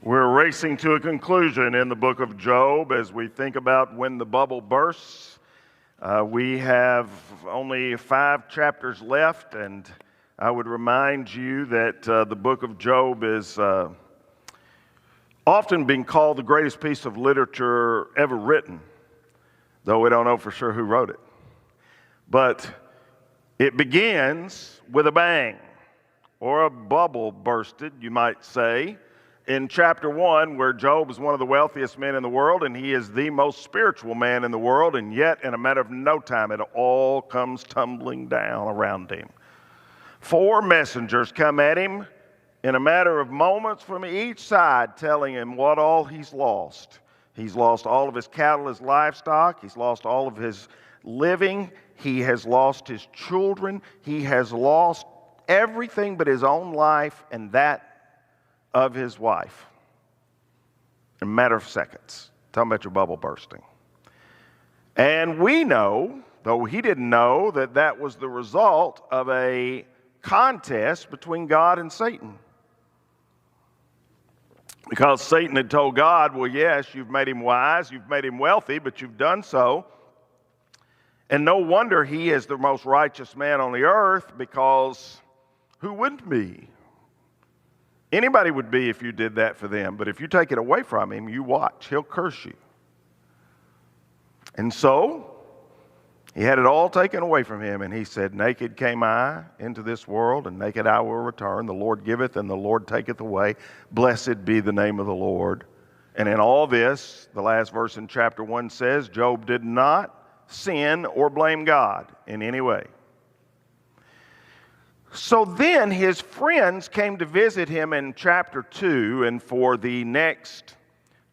We're racing to a conclusion in the book of Job as we think about when the bubble bursts. We have only 5 chapters left, and I would remind you that the book of Job is often being called the greatest piece of literature ever written, though we don't know for sure who wrote it. But it begins with a bang, or a bubble bursted, you might say, in chapter 1, where Job is one of the wealthiest men in the world, and he is the most spiritual man in the world, and yet in a matter of no time, it all comes tumbling down around him. 4 messengers come at him in a matter of moments from each side, telling him what all he's lost. He's lost all of his cattle, his livestock. He's lost all of his living. He has lost his children. He has lost everything but his own life and that of his wife in a matter of seconds. Talking about your bubble bursting. And we know, though he didn't know, that that was the result of a contest between God and Satan. Because Satan had told God, well, yes, you've made him wise, you've made him wealthy, but you've done so. And no wonder he is the most righteous man on the earth, because who wouldn't be? Anybody would be if you did that for them, but if you take it away from him, you watch, he'll curse you. And so, he had it all taken away from him, and he said, naked came I into this world, and naked I will return. The Lord giveth, and the Lord taketh away. Blessed be the name of the Lord. And in all this, the last verse in chapter 1 says, Job did not sin or blame God in any way. So then his friends came to visit him in chapter 2, and for the next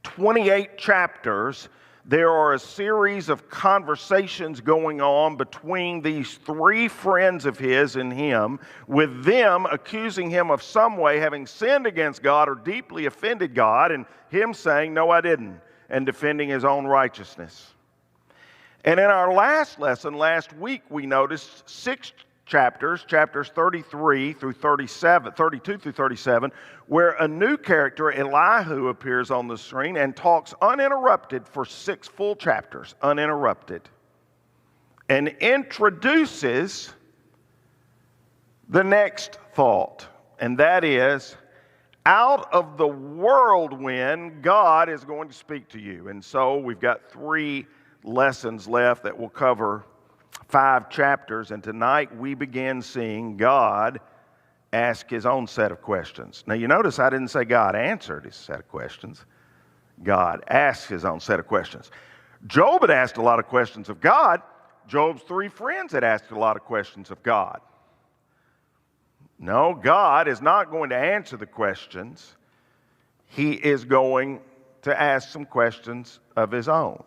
28 chapters, there are a series of conversations going on between these 3 friends of his and him, with them accusing him of some way having sinned against God or deeply offended God, and him saying, no, I didn't, and defending his own righteousness. And in our last lesson, last week, we noticed 6 chapters 33 through 37, 32 through 37, where a new character, Elihu, appears on the screen and talks uninterrupted for 6 full chapters, uninterrupted, and introduces the next thought, and that is, out of the whirlwind, God is going to speak to you. And so we've got 3 lessons left that will cover 5 chapters, and tonight we begin seeing God ask his own set of questions. Now you notice I didn't say God answered his set of questions. God asked his own set of questions. Job had asked a lot of questions of God. Job's 3 friends had asked a lot of questions of God. No, God is not going to answer the questions. He is going to ask some questions of his own.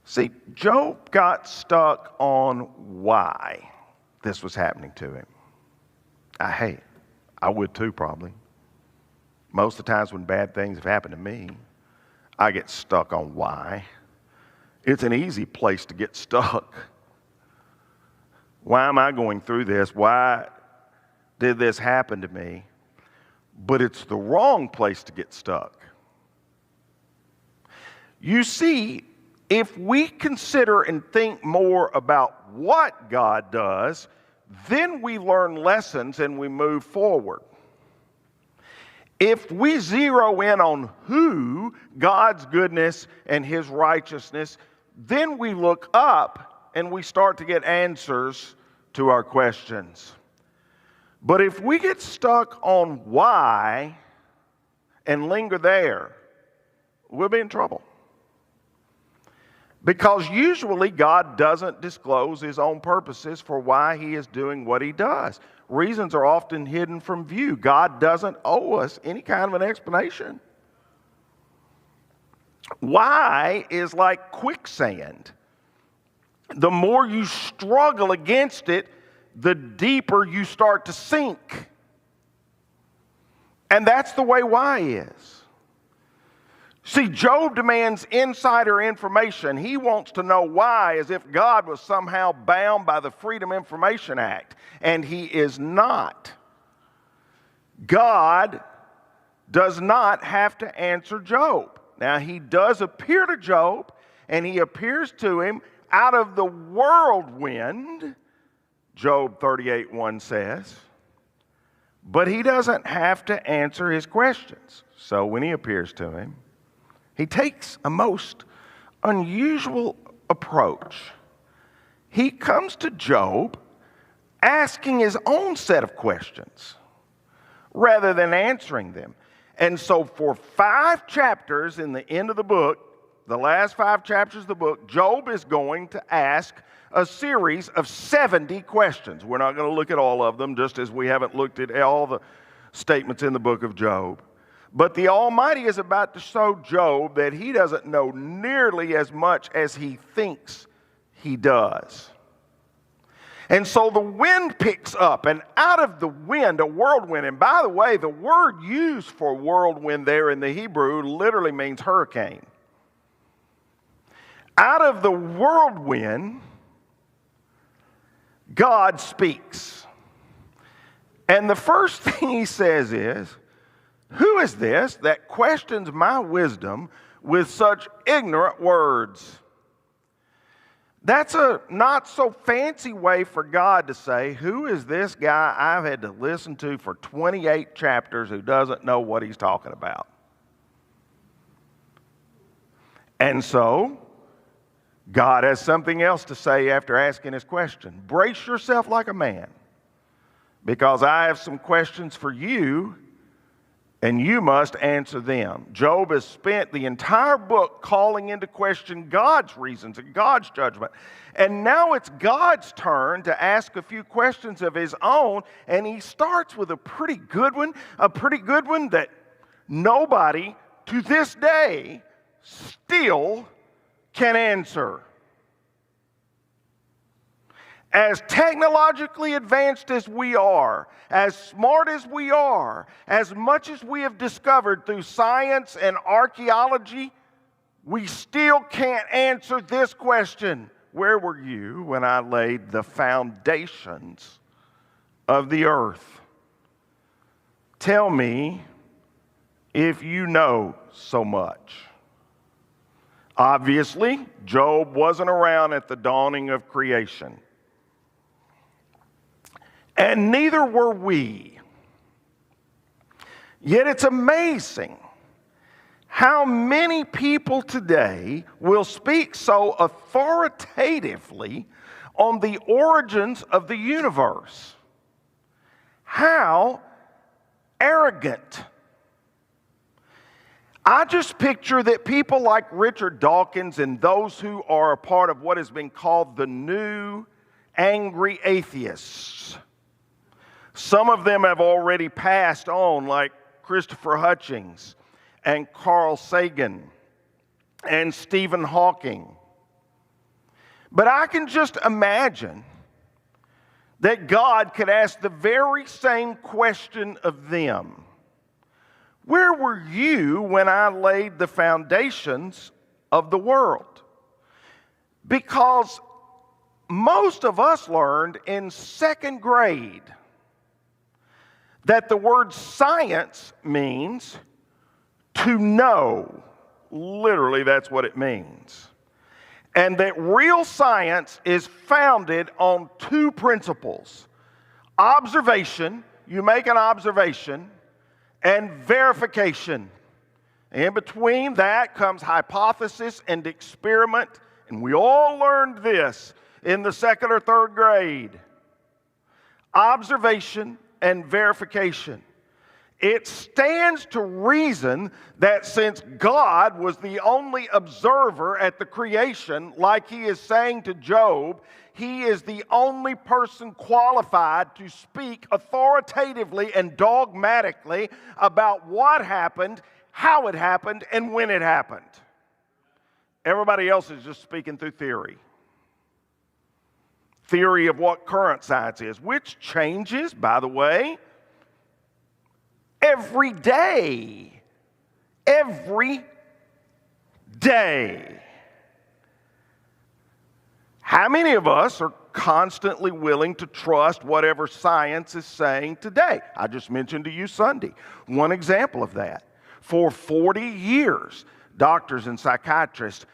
See, Job got stuck on why this was happening to him. I would too, probably. Most of the times when bad things have happened to me, I get stuck on why. It's an easy place to get stuck. Why am I going through this? Why did this happen to me? But it's the wrong place to get stuck. You see, if we consider and think more about what God does, then we learn lessons and we move forward. If we zero in on who, God's goodness and his righteousness, then we look up and we start to get answers to our questions. But if we get stuck on why and linger there, we'll be in trouble. Because usually God doesn't disclose his own purposes for why he is doing what he does. Reasons are often hidden from view. God doesn't owe us any kind of an explanation. Why is like quicksand. The more you struggle against it, the deeper you start to sink. And that's the way why is. See, Job demands insider information. He wants to know why, as if God was somehow bound by the Freedom Information Act, and he is not. God does not have to answer Job. Now, he does appear to Job, and he appears to him out of the whirlwind, Job 38:1 says, but he doesn't have to answer his questions. So when he appears to him, he takes a most unusual approach. He comes to Job asking his own set of questions rather than answering them. And so for 5 chapters in the end of the book, the last 5 chapters of the book, Job is going to ask a series of 70 questions. We're not going to look at all of them, just as we haven't looked at all the statements in the book of Job. But the Almighty is about to show Job that he doesn't know nearly as much as he thinks he does. And so the wind picks up, and out of the wind, a whirlwind. And by the way, the word used for whirlwind there in the Hebrew literally means hurricane. Out of the whirlwind, God speaks. And the first thing he says is, "Who is this that questions my wisdom with such ignorant words?" That's a not so fancy way for God to say, who is this guy I've had to listen to for 28 chapters who doesn't know what he's talking about? And so, God has something else to say after asking his question. Brace yourself like a man, because I have some questions for you, and you must answer them. Job has spent the entire book calling into question God's reasons and God's judgment. And now it's God's turn to ask a few questions of his own, and he starts with a pretty good one that nobody to this day still can answer. As technologically advanced as we are, as smart as we are, as much as we have discovered through science and archaeology, we still can't answer this question. Where were you when I laid the foundations of the earth? Tell me if you know so much. Obviously, Job wasn't around at the dawning of creation. And neither were we. Yet it's amazing how many people today will speak so authoritatively on the origins of the universe. How arrogant. I just picture that people like Richard Dawkins and those who are a part of what has been called the new angry atheists. Some of them have already passed on, like Christopher Hitchens and Carl Sagan and Stephen Hawking. But I can just imagine that God could ask the very same question of them. Where were you when I laid the foundations of the world? Because most of us learned in 2nd grade that the word science means to know. Literally, that's what it means. And that real science is founded on 2 principles. Observation, you make an observation, and verification. In between that comes hypothesis and experiment. And we all learned this in the 2nd or 3rd grade. Observation and verification. It stands to reason that since God was the only observer at the creation, like he is saying to Job, he is the only person qualified to speak authoritatively and dogmatically about what happened, how it happened, and when it happened. Everybody else is just speaking through theory. Theory of what current science is, which changes, by the way, every day. Every day. How many of us are constantly willing to trust whatever science is saying today. I just mentioned to you Sunday one example of that. For 40 years, doctors and psychiatrists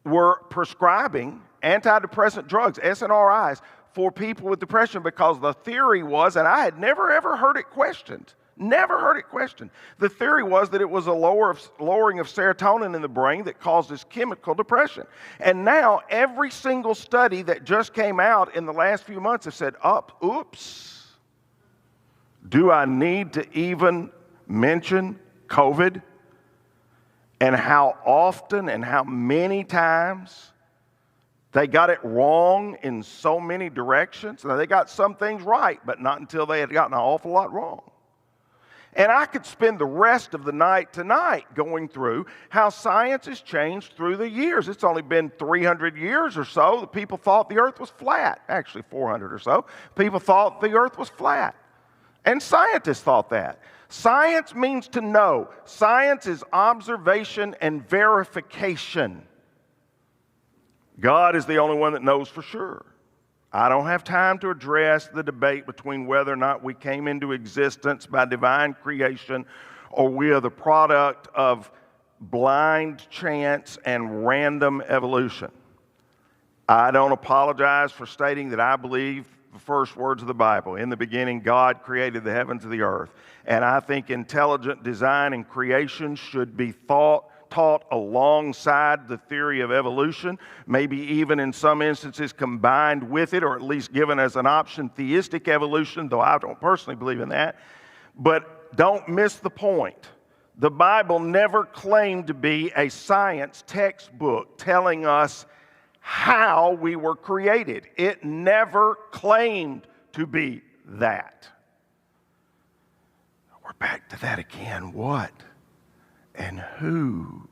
were prescribing antidepressant drugs, SNRIs, for people with depression because the theory was, and I had never ever heard it questioned, never heard it questioned. The theory was that it was a lowering of serotonin in the brain that caused this chemical depression. And now every single study that just came out in the last few months have said, oops, do I need to even mention COVID? And how often and how many times they got it wrong in so many directions. Now, they got some things right, but not until they had gotten an awful lot wrong. And I could spend the rest of the night tonight going through how science has changed through the years. It's only been 300 years or so that people thought the earth was flat. Actually, 400 or so. People thought the earth was flat. And scientists thought that. Science means to know. Science is observation and verification. God is the only one that knows for sure. I don't have time to address the debate between whether or not we came into existence by divine creation or we are the product of blind chance and random evolution. I don't apologize for stating that I believe the first words of the Bible. In the beginning, God created the heavens and the earth. And I think intelligent design and creation should be taught alongside the theory of evolution, maybe even in some instances combined with it, or at least given as an option theistic evolution, though I don't personally believe in that. But don't miss the point. The Bible never claimed to be a science textbook telling us how we were created. It never claimed to be that. We're back to that again. What and who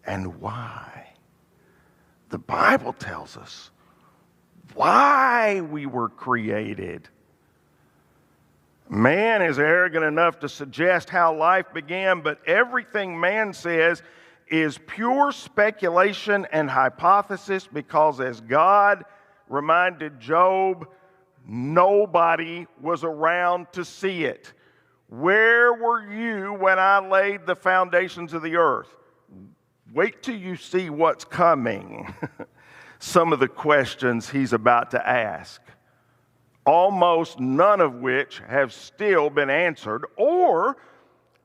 and why? The Bible tells us why we were created. Man is arrogant enough to suggest how life began, but everything man says is pure speculation and hypothesis because, as God reminded Job, nobody was around to see it. Where were you when I laid the foundations of the earth? Wait till you see what's coming. Some of the questions he's about to ask, almost none of which have still been answered, or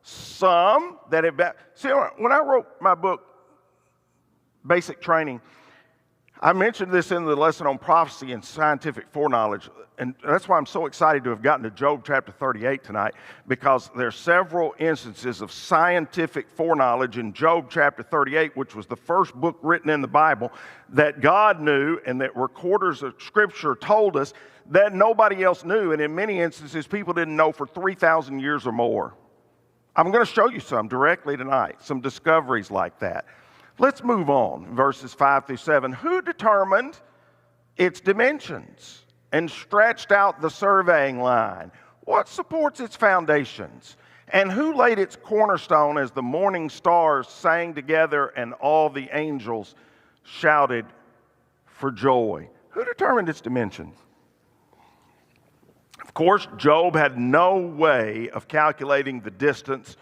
some that have been. See, when I wrote my book, Basic Training, I mentioned this in the lesson on prophecy and scientific foreknowledge, and that's why I'm so excited to have gotten to Job chapter 38 tonight, because there are several instances of scientific foreknowledge in Job chapter 38, which was the first book written in the Bible, that God knew and that recorders of Scripture told us that nobody else knew, and in many instances people didn't know for 3,000 years or more. I'm going to show you some directly tonight, some discoveries like that. Let's move on, verses 5 through 7. Who determined its dimensions and stretched out the surveying line? What supports its foundations? And who laid its cornerstone as the morning stars sang together and all the angels shouted for joy? Who determined its dimensions? Of course, Job had no way of calculating the distance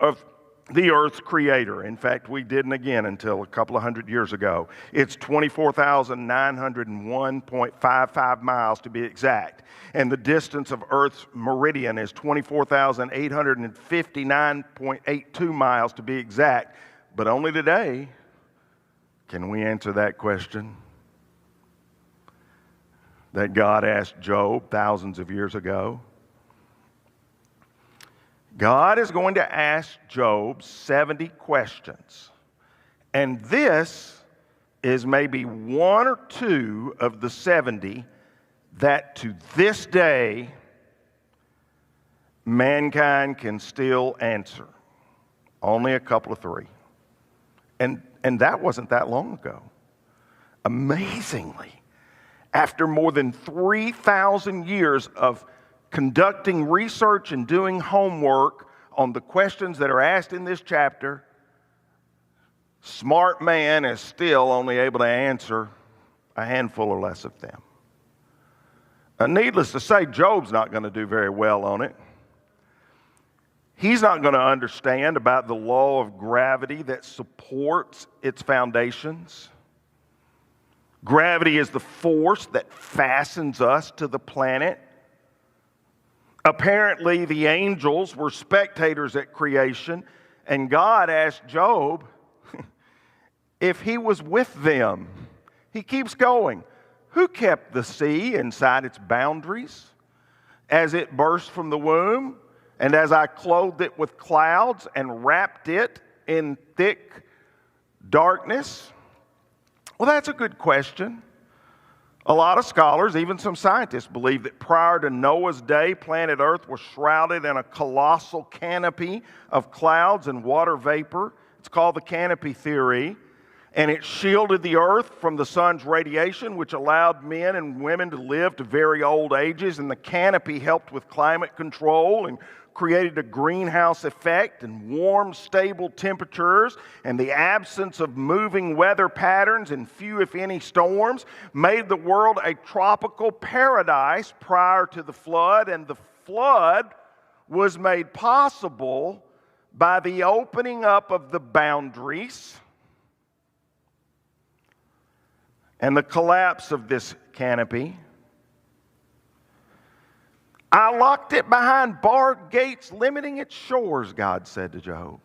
of the earth's creator. In fact, we didn't again until a couple of hundred years ago. It's 24,901.55 miles to be exact. And the distance of Earth's meridian is 24,859.82 miles to be exact. But only today can we answer that question that God asked Job thousands of years ago. God is going to ask Job 70 questions. And this is maybe one or two of the 70 that to this day mankind can still answer. Only a couple of three. And that wasn't that long ago. Amazingly, after more than 3,000 years of conducting research and doing homework on the questions that are asked in this chapter, smart man is still only able to answer a handful or less of them. Needless to say, Job's not going to do very well on it. He's not going to understand about the law of gravity that supports its foundations. Gravity is the force that fastens us to the planet. Apparently, the angels were spectators at creation, and God asked Job if he was with them. He keeps going. Who kept the sea inside its boundaries as it burst from the womb, and as I clothed it with clouds and wrapped it in thick darkness? Well, that's a good question. A lot of scholars, even some scientists, believe that prior to Noah's day, planet Earth was shrouded in a colossal canopy of clouds and water vapor. It's called the canopy theory. And it shielded the earth from the sun's radiation, which allowed men and women to live to very old ages. And the canopy helped with climate control and created a greenhouse effect and warm, stable temperatures. And the absence of moving weather patterns and few, if any, storms made the world a tropical paradise prior to the flood. And the flood was made possible by the opening up of the boundaries and the collapse of this canopy. I locked it behind barred gates, limiting its shores, God said to Job.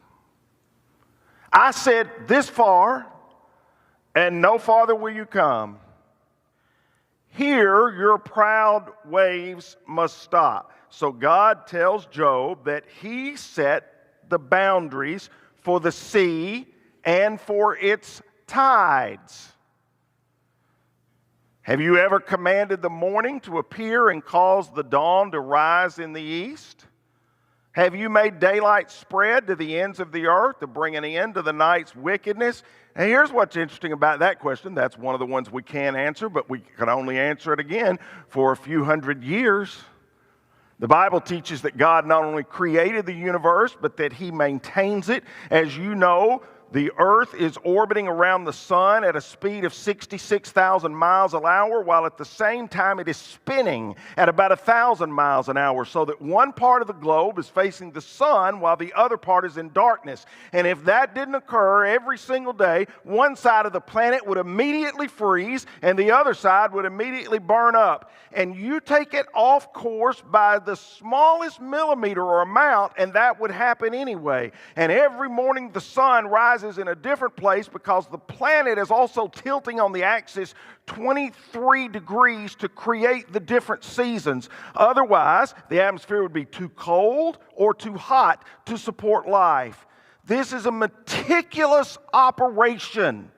I said, this far, and no farther will you come. Here your proud waves must stop. So God tells Job that he set the boundaries for the sea and for its tides. Have you ever commanded the morning to appear and caused the dawn to rise in the east? Have you made daylight spread to the ends of the earth to bring an end to the night's wickedness? And here's what's interesting about that question. That's one of the ones we can answer, but we can only answer it again for a few hundred years. The Bible teaches that God not only created the universe, but that He maintains it. As you know, the earth is orbiting around the sun at a speed of 66,000 miles an hour, while at the same time it is spinning at about 1,000 miles an hour, so that one part of the globe is facing the sun while the other part is in darkness. And if that didn't occur every single day, one side of the planet would immediately freeze and the other side would immediately burn up. And you take it off course by the smallest millimeter or amount, and that would happen anyway. And every morning the sun rises in a different place because the planet is also tilting on the axis 23 degrees to create the different seasons. Otherwise, the atmosphere would be too cold or too hot to support life. This is a meticulous operation,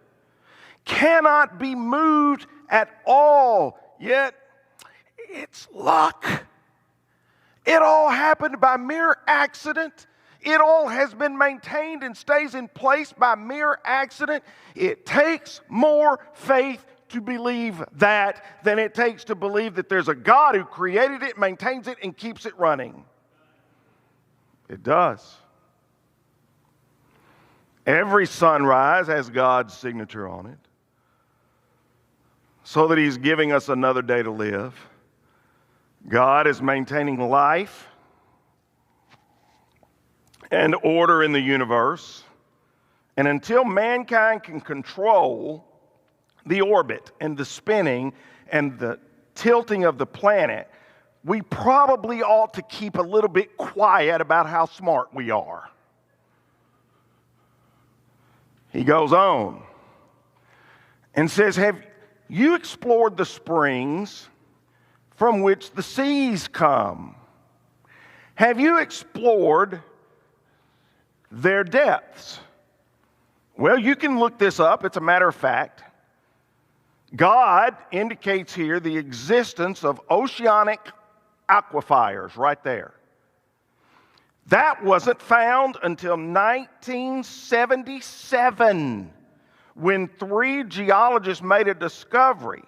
cannot be moved at all, yet it's luck. It all happened by mere accident. It all has been maintained and stays in place by mere accident. It takes more faith to believe that than it takes to believe that there's a God who created it, maintains it, and keeps it running. It does. Every sunrise has God's signature on it, so that He's giving us another day to live. God is maintaining life and order in the universe. And until mankind can control the orbit and the spinning and the tilting of the planet, we probably ought to keep a little bit quiet about how smart we are. He goes on and says, have you explored the springs from which the seas come? Have you explored their depths? Well, you can look this up. It's a matter of fact. God indicates here the existence of oceanic aquifers right there. That wasn't found until 1977, when 3 geologists made a discovery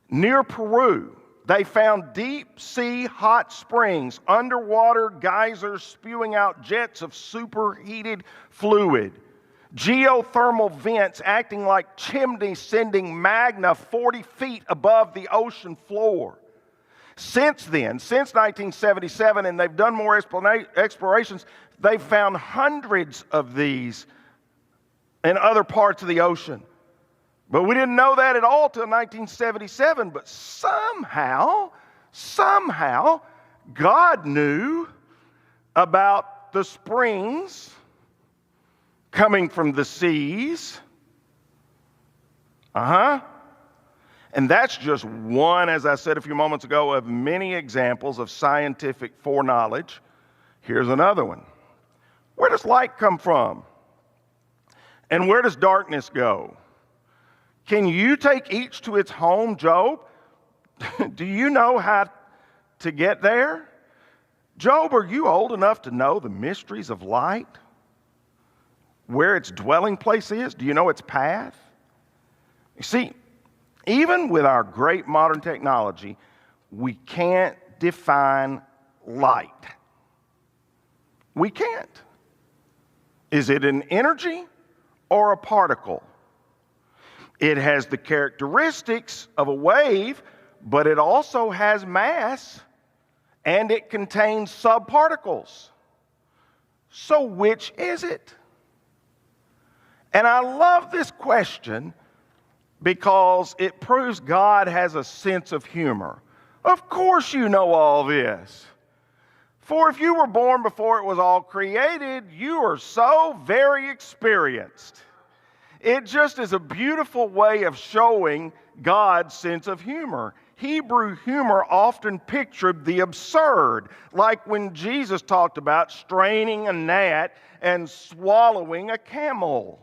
near Peru. They found deep sea hot springs, underwater geysers spewing out jets of superheated fluid. Geothermal vents acting like chimneys sending magma 40 feet above the ocean floor. Since then, since 1977, and they've done more explorations, they've found hundreds of these in other parts of the ocean. But we didn't know that at all till 1977. But somehow, God knew about the springs coming from the seas. And that's just one, as I said a few moments ago, of many examples of scientific foreknowledge. Here's another one. Where does light come from? And where does darkness go? Can you take each to its home, Job? Do you know how to get there? Job, are you old enough to know the mysteries of light? Where its dwelling place is? Do you know its path? You see, even with our great modern technology, we can't define light. We can't. Is it an energy or a particle? It has the characteristics of a wave, but it also has mass, and it contains subparticles. So which is it? And I love this question because it proves God has a sense of humor. Of course you know all this. For if you were born before it was all created, you are so very experienced. It just is a beautiful way of showing God's sense of humor. Hebrew humor often pictured the absurd, like when Jesus talked about straining a gnat and swallowing a camel.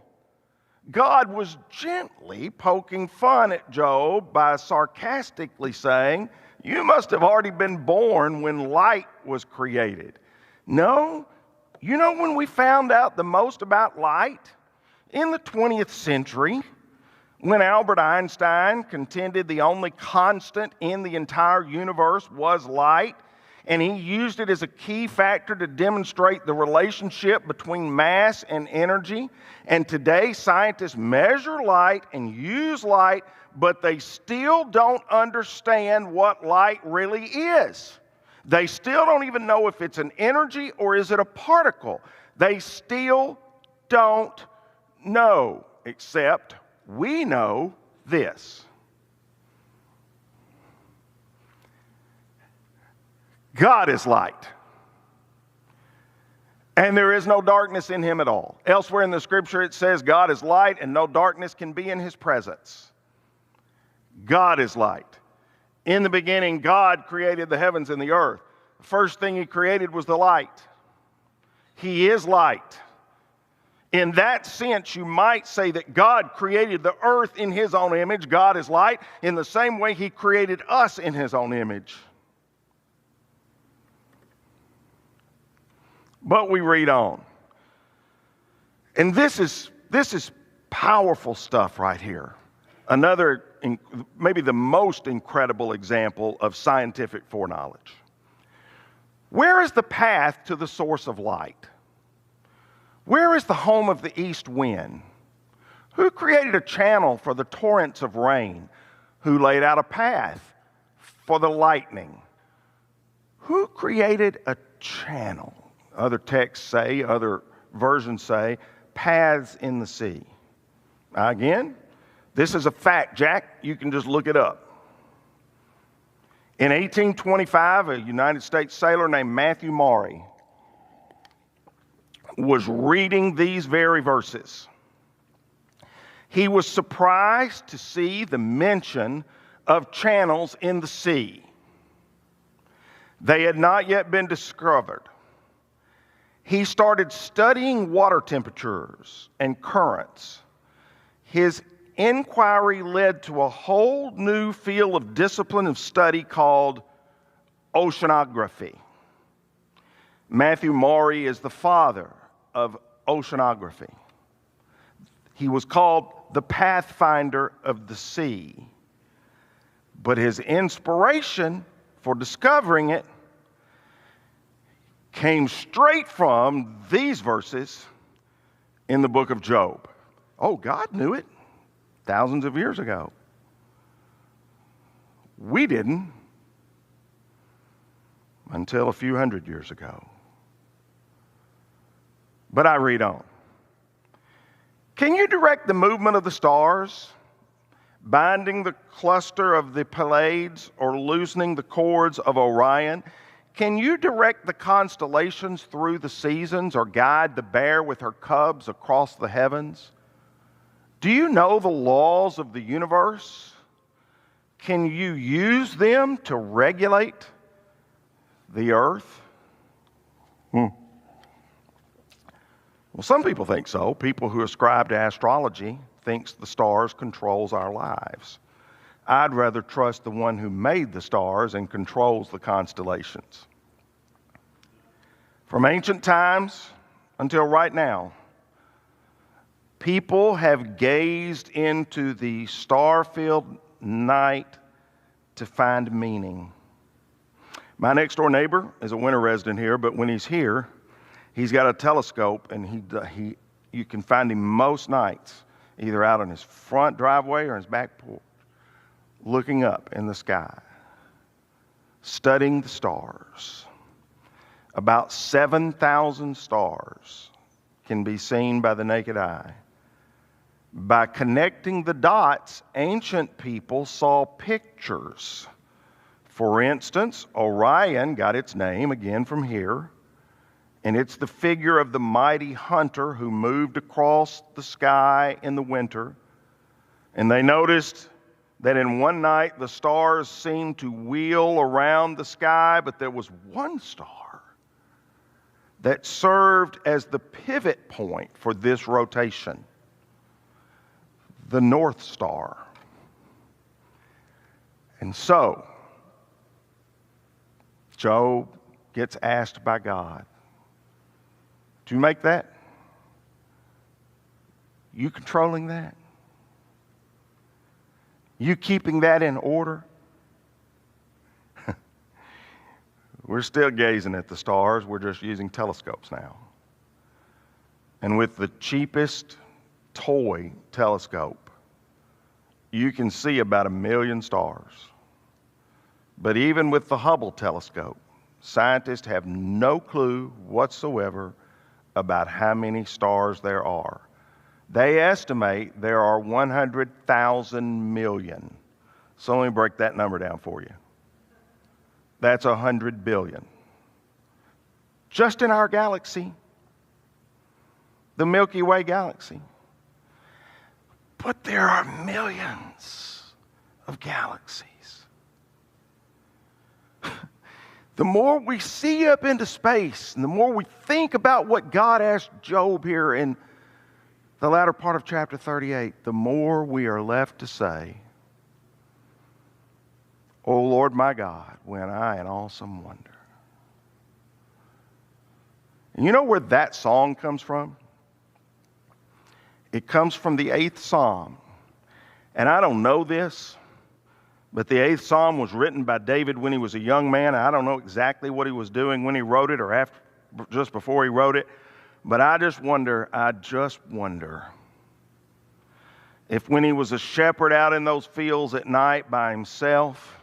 God was gently poking fun at Job by sarcastically saying, "You must have already been born when light was created." No, you know when we found out the most about light? In the 20th century, when Albert Einstein contended the only constant in the entire universe was light, and he used it as a key factor to demonstrate the relationship between mass and energy. And today, scientists measure light and use light, but they still don't understand what light really is. They still don't even know if it's an energy or is it a particle. They still don't know, except we know this. God is light, and there is no darkness in him at all. Elsewhere in the scripture it says God is light and no darkness can be in his presence. God is light. In the beginning, God created the heavens and the earth. The first thing he created was the light. He is light. In that sense, you might say that God created the earth in his own image. God is light. In the same way, he created us in his own image. But we read on. And this is powerful stuff right here. Another, maybe the most incredible example of scientific foreknowledge. Where is the path to the source of light? Where is the home of the east wind? Who created a channel for the torrents of rain? Who laid out a path for the lightning? Who created a channel? Other texts say, other versions say, paths in the sea. Again, this is a fact, Jack. You can just look it up. In 1825, a United States sailor named Matthew Maury was reading these very verses. He was surprised to see the mention of channels in the sea. They had not yet been discovered. He started studying water temperatures and currents. His inquiry led to a whole new field of discipline of study called oceanography. Matthew Maury is the father of oceanography. He was called the pathfinder of the sea. But his inspiration for discovering it came straight from these verses in the book of Job. Oh, God knew it thousands of years ago. We didn't until a few hundred years ago. But I read on. Can you direct the movement of the stars, binding the cluster of the Pleiades or loosening the cords of Orion? Can you direct the constellations through the seasons or guide the bear with her cubs across the heavens? Do you know the laws of the universe? Can you use them to regulate the earth? Well, some people think so. People who ascribe to astrology thinks the stars controls our lives. I'd rather trust the one who made the stars and controls the constellations. From ancient times until right now, people have gazed into the star-filled night to find meaning. My next door neighbor is a winter resident here, but when he's here, he's got a telescope, and you can find him most nights, either out on his front driveway or his back porch, looking up in the sky, studying the stars. About 7,000 stars can be seen by the naked eye. By connecting the dots, ancient people saw pictures. For instance, Orion got its name again from here, and it's the figure of the mighty hunter who moved across the sky in the winter. And they noticed that in one night the stars seemed to wheel around the sky, but there was one star that served as the pivot point for this rotation, the North Star. And so, Job gets asked by God, do you make that? You controlling that? You keeping that in order? We're still gazing at the stars. We're just using telescopes now. And with the cheapest toy telescope, you can see about 1 million stars. But even with the Hubble telescope, scientists have no clue whatsoever about how many stars there are. They estimate there are 100,000 million. So let me break that number down for you. That's 100 billion. Just in our galaxy, the Milky Way galaxy. But there are millions of galaxies. The more we see up into space, and the more we think about what God asked Job here in the latter part of chapter 38, the more we are left to say, O Lord my God, when I in awesome wonder. And you know where that song comes from? It comes from the 8th Psalm. And I don't know this, but the 8th Psalm was written by David when he was a young man. I don't know exactly what he was doing when he wrote it or after, just before he wrote it. But I just wonder if when he was a shepherd out in those fields at night by himself,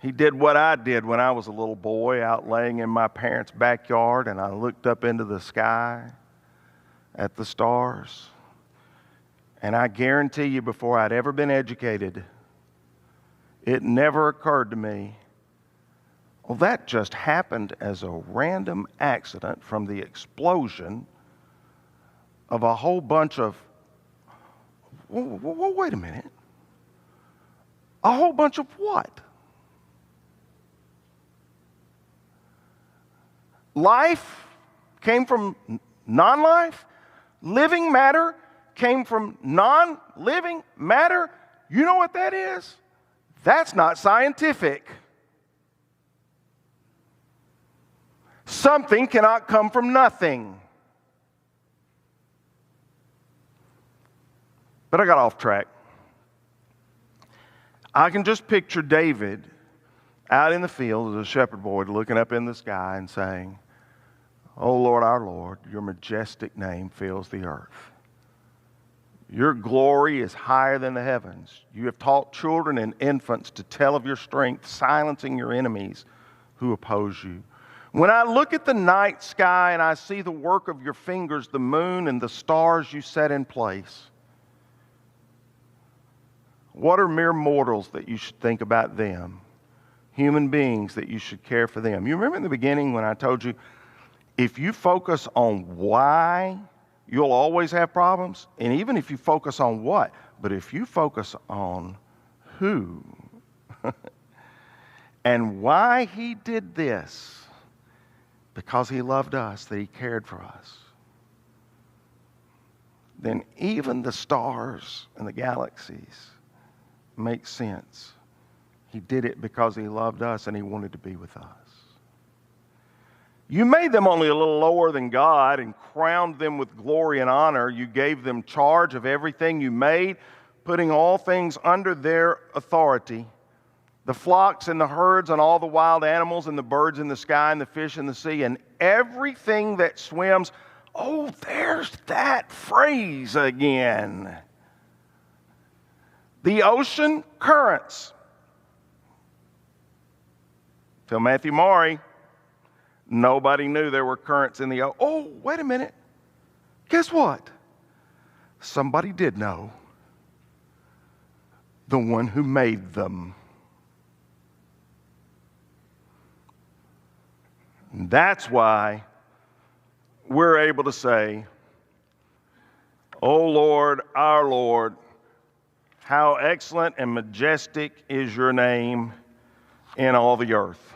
he did what I did when I was a little boy out laying in my parents' backyard, and I looked up into the sky at the stars. And I guarantee you, before I'd ever been educated, it never occurred to me, well, that just happened as a random accident from the explosion of a whole bunch of, wait a minute. A whole bunch of what? Life came from non-life. Living matter came from non-living matter. You know what that is? That's not scientific. Something cannot come from nothing. But I got off track. I can just picture David out in the field as a shepherd boy looking up in the sky and saying, O Lord, our Lord, your majestic name fills the earth. Your glory is higher than the heavens. You have taught children and infants to tell of your strength, silencing your enemies who oppose you. When I look at the night sky and I see the work of your fingers, the moon and the stars you set in place, what are mere mortals that you should think about them? Human beings that you should care for them. You remember in the beginning when I told you, if you focus on why, you'll always have problems. And even if you focus on what, but if you focus on who and why he did this, because he loved us, that he cared for us, then even the stars and the galaxies make sense. He did it because he loved us and he wanted to be with us. You made them only a little lower than God and crowned them with glory and honor. You gave them charge of everything you made, putting all things under their authority. The flocks and the herds and all the wild animals and the birds in the sky and the fish in the sea and everything that swims. Oh, there's that phrase again. The ocean currents. Till Matthew Maury, nobody knew there were currents in the ocean. Oh, wait a minute. Guess what? Somebody did know. The one who made them. And that's why we're able to say, O Lord, our Lord, how excellent and majestic is your name in all the earth.